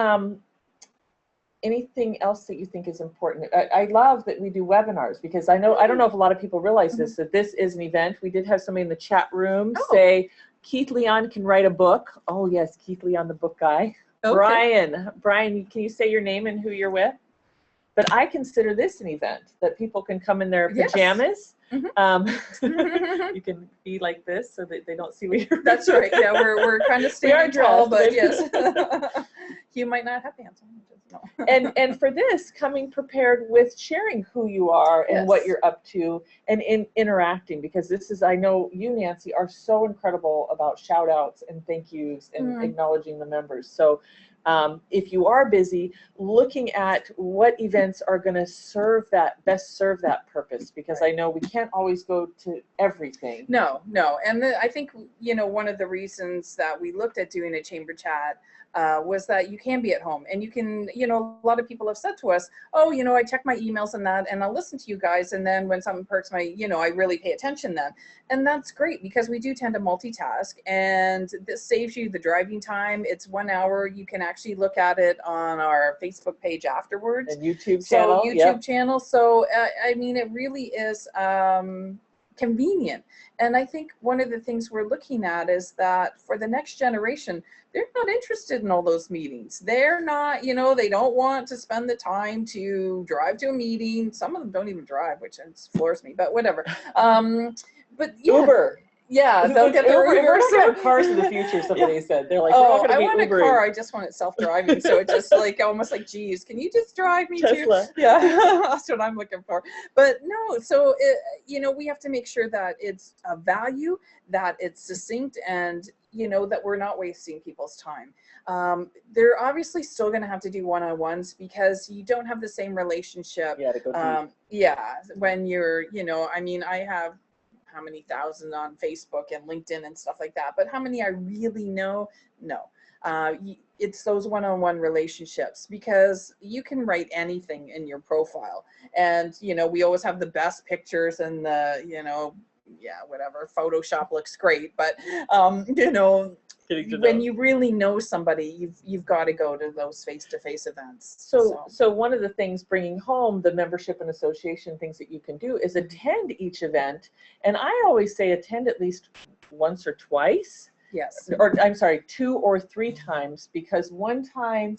anything else that you think is important? I love that we do webinars, because I don't know if a lot of people realize this, that this is an event. We did have somebody in the chat room say, Keith Leon can write a book. Oh yes, Keith Leon, the book guy. Okay. Brian, can you say your name and who you're with? But I consider this an event that people can come in their pajamas. You can be like this so that they don't see what you're. That's right. Yeah, we're kind of standing tall, but yes, you might not have pants on. No. and for this, coming prepared with sharing who you are and what you're up to, and interacting, because this is, I know you, Nancy, are so incredible about shout outs and thank yous and acknowledging the members. So If you are busy, looking at what events are going to best serve that purpose, because I know we can't always go to everything. No. And I think, one of the reasons that we looked at doing a chamber chat was that you can be at home and you can, a lot of people have said to us, oh, I check my emails and that, and I'll listen to you guys. And then when something perks my, I really pay attention then. And that's great, because we do tend to multitask, and this saves you the driving time. It's 1 hour. You can actually look at it on our Facebook page afterwards. And YouTube channel. YouTube channel. So, it really is convenient. And I think one of the things we're looking at is that for the next generation, they're not interested in all those meetings. They're not, they don't want to spend the time to drive to a meeting. Some of them don't even drive, which floors me, but whatever. But yeah, Uber. Yeah, they'll get their Uber. Uber. We're not going to have cars in the future, somebody said. They're like, we're not I going want to be a Ubering. car. I just want it self-driving. So it's just like almost like, geez, can you just drive me Tesla. to? Yeah, that's what I'm looking for. But no, so we have to make sure that it's a value, that it's succinct, and that we're not wasting people's time. They're obviously still going to have to do one-on-ones, because you don't have the same relationship. Yeah, to go deep. When you're, I have how many thousand on Facebook and LinkedIn and stuff like that, but how many I really know? No. It's those one-on-one relationships, because you can write anything in your profile, and we always have the best pictures and the whatever, Photoshop looks great, but when you really know somebody, you've got to go to those face-to-face events. So one of the things, bringing home the membership and association things that you can do, is attend each event. And I always say attend at least once or twice. Yes. Or I'm sorry, 2 or 3 times, because one time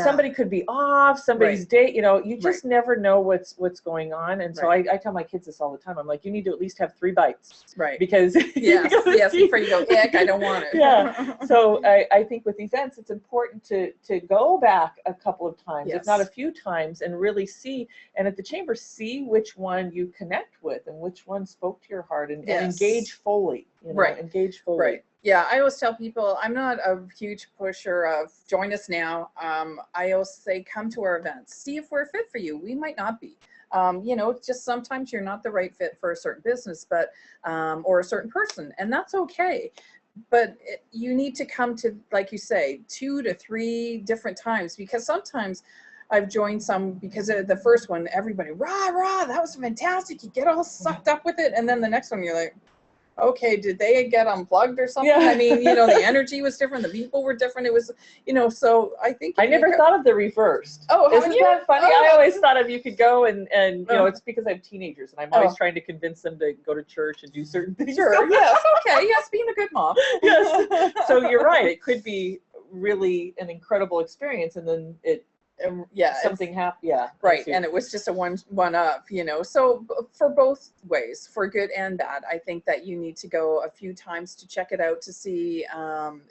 somebody could be off, somebody's date, you just never know what's going on. And so I tell my kids this all the time. I'm like, you need to at least have 3 bites. Right. Because yes, before you go, ick, I don't want it. Yeah. So I think with events, it's important to go back a couple of times, if not a few times, and really see, and at the chamber, see which one you connect with and which one spoke to your heart, and engage fully. Engage fully. Right. Yeah, I always tell people, I'm not a huge pusher of join us now. I always say, come to our events, see if we're fit for you. We might not be. Just sometimes you're not the right fit for a certain business, but or a certain person, and that's okay. But you need to come to, like you say, 2 to 3 different times, because sometimes I've joined some, because the first one, everybody, rah, that was fantastic. You get all sucked up with it. And then the next one, you're like, okay, did they get unplugged or something? Yeah. The energy was different. The people were different. It was, so I think. I never thought of the reversed. Oh, isn't that funny? I always thought of you could go and it's because I have teenagers, and I'm always trying to convince them to go to church and do certain things. Sure, yes, okay, yes, being a good mom. Yes. So you're right. It could be really an incredible experience, and then something happened. Yeah, right. And it was just a one up, so for both ways, for good and bad, I think that you need to go a few times to check it out, to see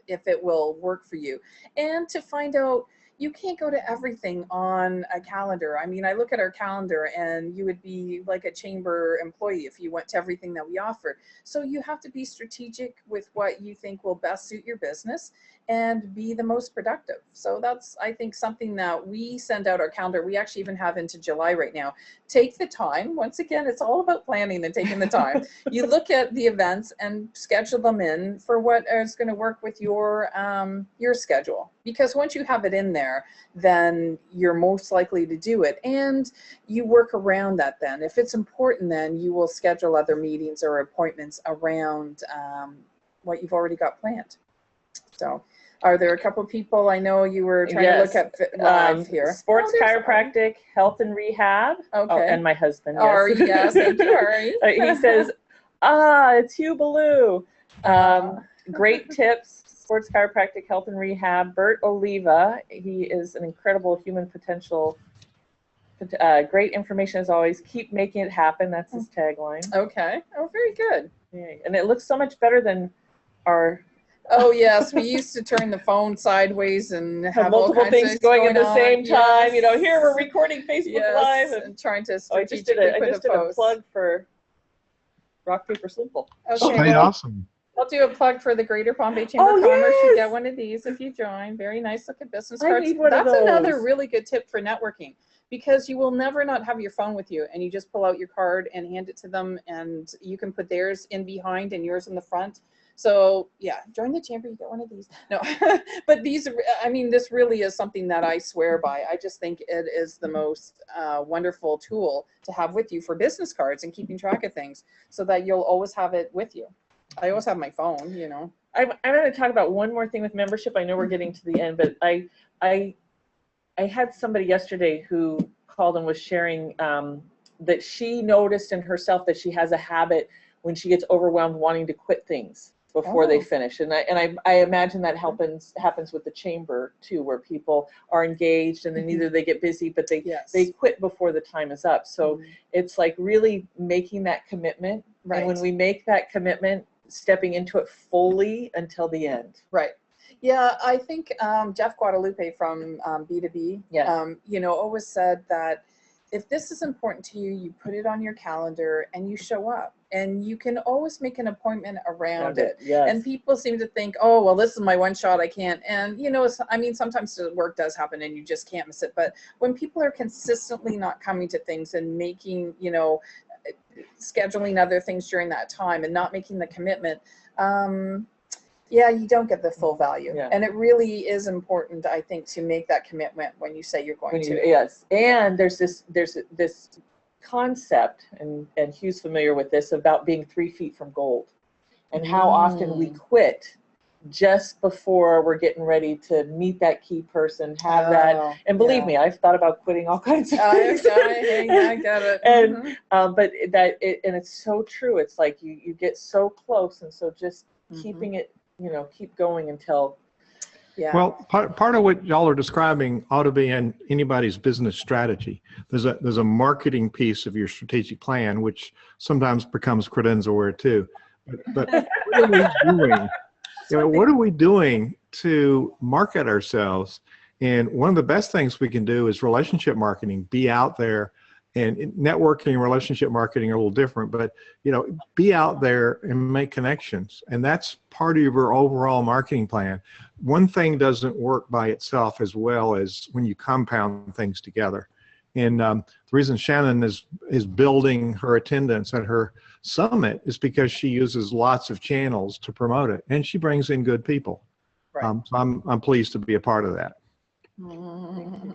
if it will work for you, and to find out. You can't go to everything on a calendar. I look at our calendar, and you would be like a chamber employee if you went to everything that we offer. So you have to be strategic with what you think will best suit your business and be the most productive. So that's, I think, something that we send out our calendar. We actually even have into July right now. Take the time. Once again, it's all about planning and taking the time. You look at the events and schedule them in for what is going to work with your schedule. Because once you have it in there, then you're most likely to do it, and you work around that. Then if it's important, then you will schedule other meetings or appointments around what you've already got planned. So are there a couple of people? I know you were trying to look at live here. Sports chiropractic, health and rehab. Okay. And my husband. Yes. Ari, yes, thank you, Ari. He says, it's Hugh Ballou. Great tips. Sports chiropractic, health and rehab. Bert Oliva, he is an incredible human potential. Great information as always. Keep making it happen. That's his tagline. Okay. Oh, very good. Yeah. And it looks so much better than our. Oh yes, we used to turn the phone sideways and have multiple things going at the same time. Yes. Here we're recording Facebook Live and trying to I just did a plug for Rock Paper Simple. Okay. Hey, awesome. I'll do a plug for the Greater Palm Bay Chamber of Commerce. You get one of these if you join. Very nice looking business cards. need one of That's another those. really good tip for networking, because you will never not have your phone with you, and you just pull out your card and hand it to them, and you can put theirs in behind and yours in the front. So yeah, join the chamber, you get one of these. No, but these, I mean, this really is something that I swear by. I just think it is the most wonderful tool to have with you for business cards and keeping track of things, so that you'll always have it with you. I always have my phone, you know. I'm going to talk about one more thing with membership. I know we're getting to the end, but I had somebody yesterday who called and was sharing that she noticed in herself that she has a habit when she gets overwhelmed wanting to quit things before they finish. And I imagine that happens with the chamber too, where people are engaged and then either they get busy, but they quit before the time is up. So it's like really making that commitment. Right. And when we make that commitment, stepping into it fully until the end. Right. Yeah, I think Jeff Guadalupe from B2B, you know, always said that if this is important to you, you put it on your calendar and you show up, and you can always make an appointment around it. Yes. And people seem to think, oh, well, this is my one shot, I can't. And, you know, I mean, sometimes the work does happen and you just can't miss it. But when people are consistently not coming to things and making, you know, scheduling other things during that time and not making the commitment, yeah, you don't get the full value. Yeah. And it really is important, I think, to make that commitment when you say you're going to. Yes. And there's this concept, and Hugh's familiar with this, about being 3 feet from gold, and how often we quit just before we're getting ready to meet that key person, have that. And believe me, I've thought about quitting all kinds of things. I get it. And but and it's so true. It's like you get so close, and so just keeping it, you know, keep going until. Yeah. Well, part of what y'all are describing ought to be in anybody's business strategy. There's a marketing piece of your strategic plan, which sometimes becomes credenzaware too. But what are we doing? You know, what are we doing to market ourselves? And one of the best things we can do is relationship marketing. Be out there, and networking and relationship marketing are a little different, but you know, be out there and make connections. And that's part of your overall marketing plan. One thing doesn't work by itself as well as when you compound things together. And the reason Shannon is building her attendance at her summit is because she uses lots of channels to promote it, and she brings in good people. Right. So I'm pleased to be a part of that. Yeah,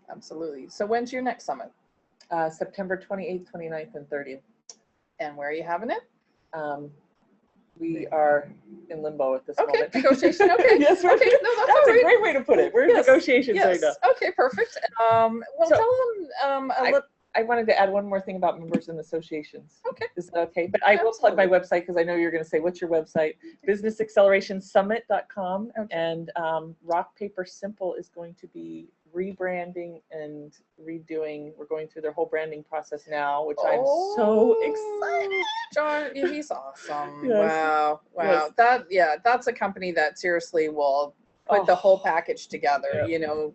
absolutely. So when's your next summit? September 28th, 29th, and 30th. And where are you having it? We are in limbo at this moment. Negotiation. Okay. Yes. Okay. No, That's a great way to put it. We're in negotiations right now. Okay. Perfect. Well, So, tell them a little. I wanted to add one more thing about members and associations. Okay. Is that okay? But I will plug my website, because I know you're going to say, what's your website? businessaccelerationsummit.com. Okay. And Rock Paper Simple is going to be rebranding and redoing. We're going through their whole branding process now, which I'm so excited. John, he's awesome. Yes. Wow. Yes. That's a company that seriously will put the whole package together. Yeah. You know,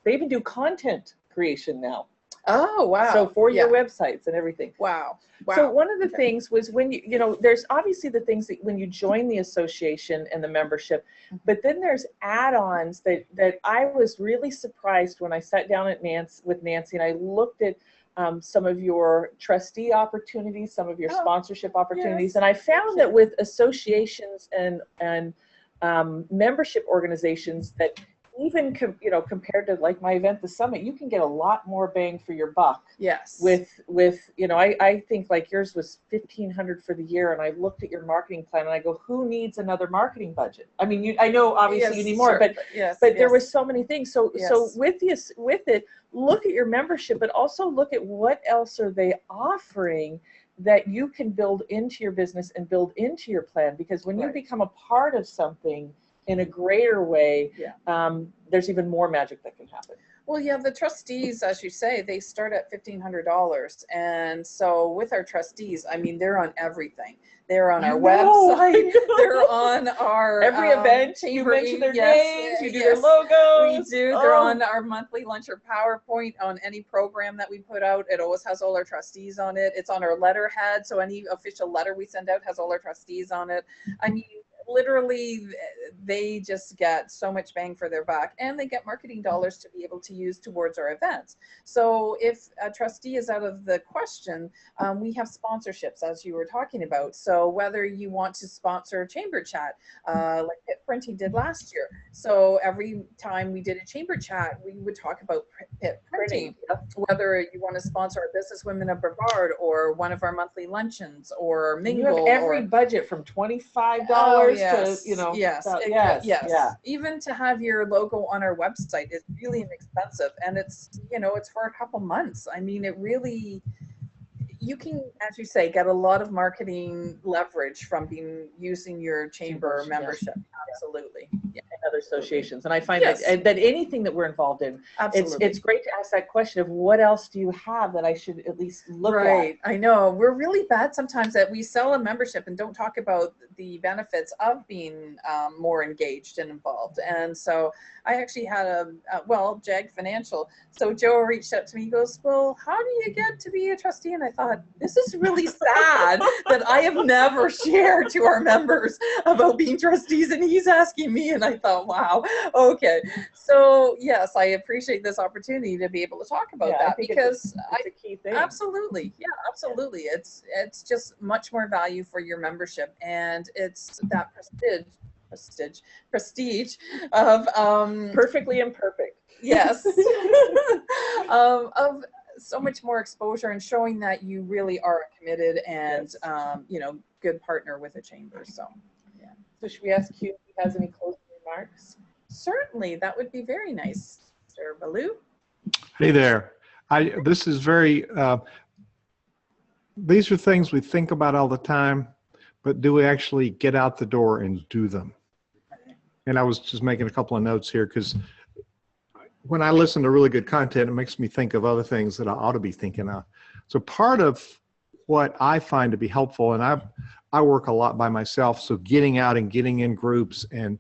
They even do content creation now. Oh, wow. So for your websites and everything. Wow. So one of the things was when you know, there's obviously the things that when you join the association and the membership, but then there's add-ons that I was really surprised when I sat down with Nancy and I looked at some of your trustee opportunities, some of your sponsorship opportunities, and I found that with associations and membership organizations, that even compared to like my event, the summit, you can get a lot more bang for your buck. Yes. With you know, I think like yours was $1,500 for the year, and I looked at your marketing plan and I go, who needs another marketing budget? I mean, I know obviously you need more, but there was so many things. So with it, look at your membership, but also look at what else are they offering that you can build into your business and build into your plan. Because when you become a part of something in a greater way, there's even more magic that can happen. Well, yeah, the trustees, as you say, they start at $1,500. And so with our trustees, I mean, they're on everything. They're on our website. They're on our every event. You chamber. mention their Yes, names. You do yes, their logos. we do. They're on our monthly lunch or PowerPoint on any program that we put out. It always has all our trustees on it. It's on our letterhead. So any official letter we send out has all our trustees on it. I mean, literally, they just get so much bang for their buck, and they get marketing dollars to be able to use towards our events. So if a trustee is out of the question, we have sponsorships, as you were talking about. So whether you want to sponsor a chamber chat, like Pit Printing did last year. So every time we did a chamber chat, we would talk about Pit Printing. Whether you want to sponsor our Business Women of Brevard, or one of our monthly luncheons, or Mingle. You have every budget from $25 to, you know. Yes. Yeah. Even to have your logo on our website is really inexpensive, and it's, you know, it's for a couple months. I mean, it really, you can, as you say, get a lot of marketing leverage from using your chamber membership. Absolutely. Yeah. And other associations. And I find that anything that we're involved in, it's great to ask that question of what else do you have that I should at least look at. I know. We're really bad sometimes that we sell a membership and don't talk about the benefits of being more engaged and involved. And so I actually had JAG Financial. So Joe reached out to me. He goes, well, how do you get to be a trustee? And I thought, this is really sad that I have never shared to our members about being trustees, and he's asking me. And I thought, wow, okay. So yes, I appreciate this opportunity to be able to talk about that, because it's a key thing. Absolutely. Yeah, absolutely. It's just much more value for your membership, and it's that prestige of perfectly imperfect. Yes. Of so much more exposure, and showing that you really are a committed and you know, good partner with a chamber. So yeah. So should we ask Hugh if he has any closing remarks? Certainly, that would be very nice, Sir Baloo. Hey there. This is very, these are things we think about all the time, but do we actually get out the door and do them? And I was just making a couple of notes here, because when I listen to really good content, it makes me think of other things that I ought to be thinking of. So part of what I find to be helpful, and I work a lot by myself, so getting out and getting in groups and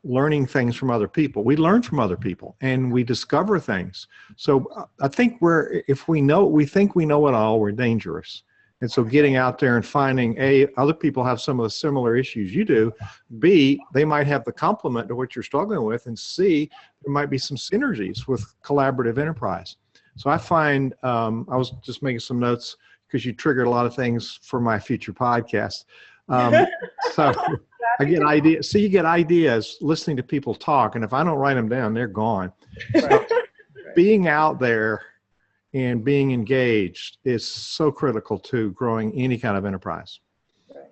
learning things from other people. We learn from other people and we discover things. So I think if we think we know it all, we're dangerous. And so getting out there and finding, A, other people have some of the similar issues you do. B, they might have the complement to what you're struggling with. And C, there might be some synergies with collaborative enterprise. So I find, I was just making some notes because you triggered a lot of things for my future podcast. So I get ideas. So you get ideas listening to people talk. And if I don't write them down, they're gone. So being out there and being engaged is so critical to growing any kind of enterprise. Right.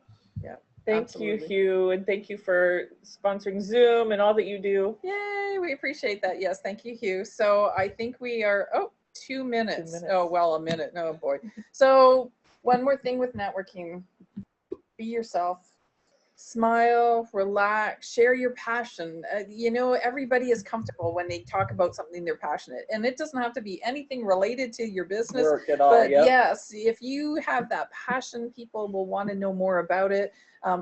Yeah. Thank you, Hugh, and thank you for sponsoring Zoom and all that you do. Yay, we appreciate that. Yes, thank you, Hugh. So I think we are, 2 minutes. 2 minutes. Oh, well, a minute. Oh, boy. So one more thing with networking. Be yourself. Smile, relax, share your passion. You know, everybody is comfortable when they talk about something they're passionate, and it doesn't have to be anything related to your business. Work at all, but yes, if you have that passion, people will want to know more about it.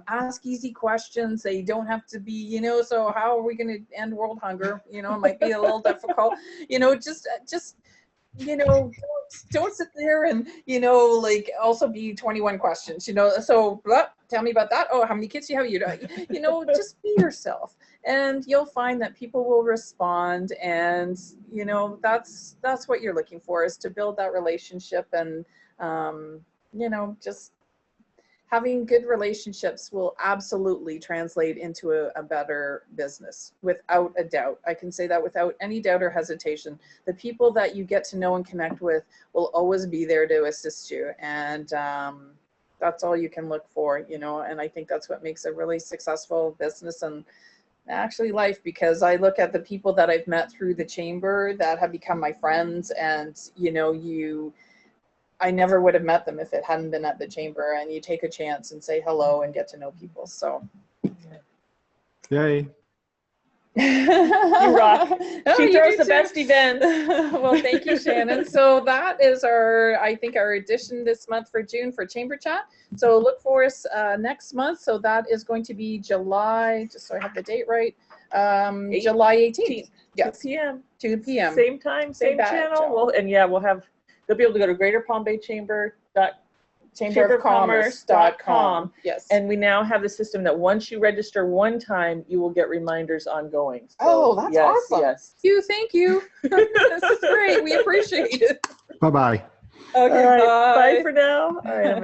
Ask easy questions. They don't have to be, you know, so how are we going to end world hunger? You know, it might be a little difficult. You know, just you know, don't sit there and, you know, like also be 21 questions, you know, so tell me about that. Oh, how many kids do you have? You know, just be yourself, and you'll find that people will respond. And, you know, that's what you're looking for, is to build that relationship. And, you know, just having good relationships will absolutely translate into a better business, without a doubt. I can say that without any doubt or hesitation. The people that you get to know and connect with will always be there to assist you. And that's all you can look for, you know, and I think that's what makes a really successful business and actually life, because I look at the people that I've met through the chamber that have become my friends, and, you know, I never would have met them if it hadn't been at the chamber, and you take a chance and say hello and get to know people. So. Yay. You rock. Oh, She you throws do the too. best event. Well, thank you, Shannon. So that is I think our edition this month for June for Chamber Chat. So look for us next month. So that is going to be July, just so I have the date right, July 18th. Yes, 2 p.m. 2 p.m. Same time, same bad, channel. Joe. They'll be able to go to Greater Palm Bay Chamberofcommerce.com. Yes. And we now have the system that once you register one time, you will get reminders ongoing. So, Oh, that's awesome. Yes. Thank you. This is great. We appreciate it. Bye-bye. Okay, All right, bye. bye for now. All right, I'm